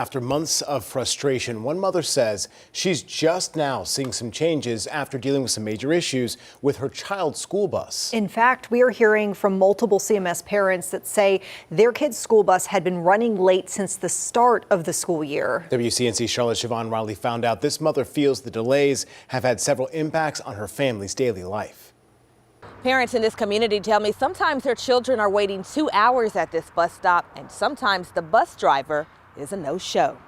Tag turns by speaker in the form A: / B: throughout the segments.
A: After months of frustration, one mother says she's just now seeing some changes after dealing with some major issues with her child's school bus.
B: In fact, we are hearing from multiple CMS parents that say their kid's school bus had been running late since the start of the school year.
A: WCNC Charlotte Siobhan Riley found out this mother feels the delays have had several impacts on her family's daily life.
C: Parents in this community tell me sometimes their children are waiting 2 hours at this bus stop, and sometimes the bus driver is a no-show.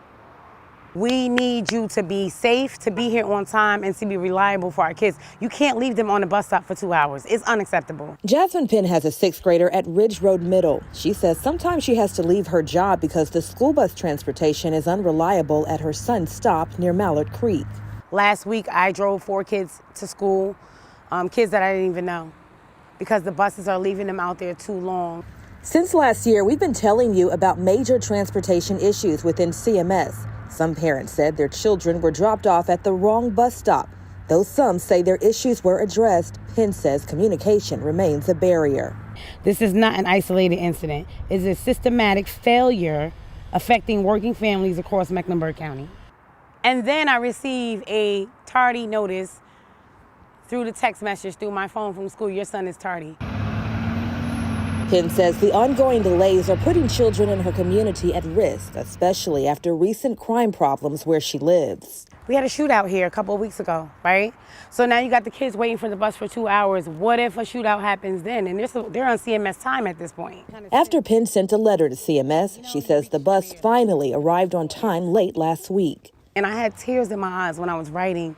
D: We need you to be safe, to be here on time, and to be reliable for our kids. You can't leave them on the bus stop for 2 hours. It's unacceptable.
C: Jasmine Pinn has a 6th grader at Ridge Road Middle. She says sometimes she has to leave her job because the school bus transportation is unreliable at her son's stop near Mallard Creek.
D: Last week, I drove 4 kids to school, kids that I didn't even know, because the buses are leaving them out there too long.
C: Since last year, we've been telling you about major transportation issues within CMS. Some parents said their children were dropped off at the wrong bus stop. Though some say their issues were addressed, Penn says communication remains a barrier.
D: This is not an isolated incident. It's a systematic failure affecting working families across Mecklenburg County. And then I received a tardy notice through the text message through my phone from school, your son is tardy.
C: Penn says the ongoing delays are putting children in her community at risk, especially after recent crime problems where she lives.
D: We had a shootout here a couple of weeks ago, right? So now you got the kids waiting for the bus for 2 hours. What if a shootout happens then? And they're on CMS time at this point.
C: After Penn sent a letter to CMS, she says the bus finally arrived on time late last week.
D: And I had tears in my eyes when I was writing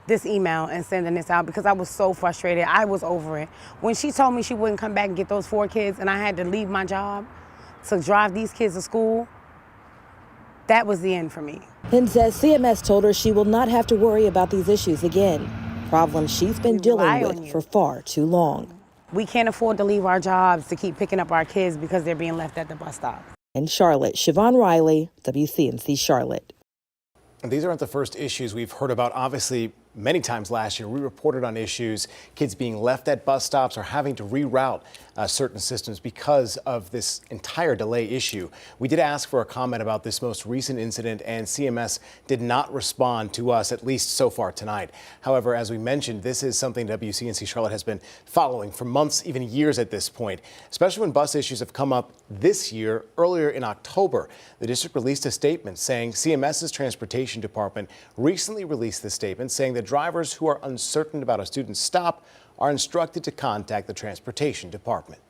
D: this email and sending this out because I was so frustrated. I was over it. When she told me she wouldn't come back and get those 4 kids and I had to leave my job to drive these kids to school, that was the end for me.
C: Penn says CMS told her she will not have to worry about these issues again, problems she's been dealing with for far too long.
D: We can't afford to leave our jobs to keep picking up our kids because they're being left at the bus stop.
C: In Charlotte, Siobhan Riley, WCNC Charlotte.
A: And these aren't the first issues we've heard about. Obviously, many times last year, we reported on issues, kids being left at bus stops or having to reroute certain systems because of this entire delay issue. We did ask for a comment about this most recent incident, and CMS did not respond to us, at least so far tonight. However, as we mentioned, this is something WCNC Charlotte has been following for months, even years at this point, especially when bus issues have come up this year. Earlier in October, the district released a statement saying CMS's transportation department recently released this statement saying that drivers who are uncertain about a student's stop are instructed to contact the transportation department.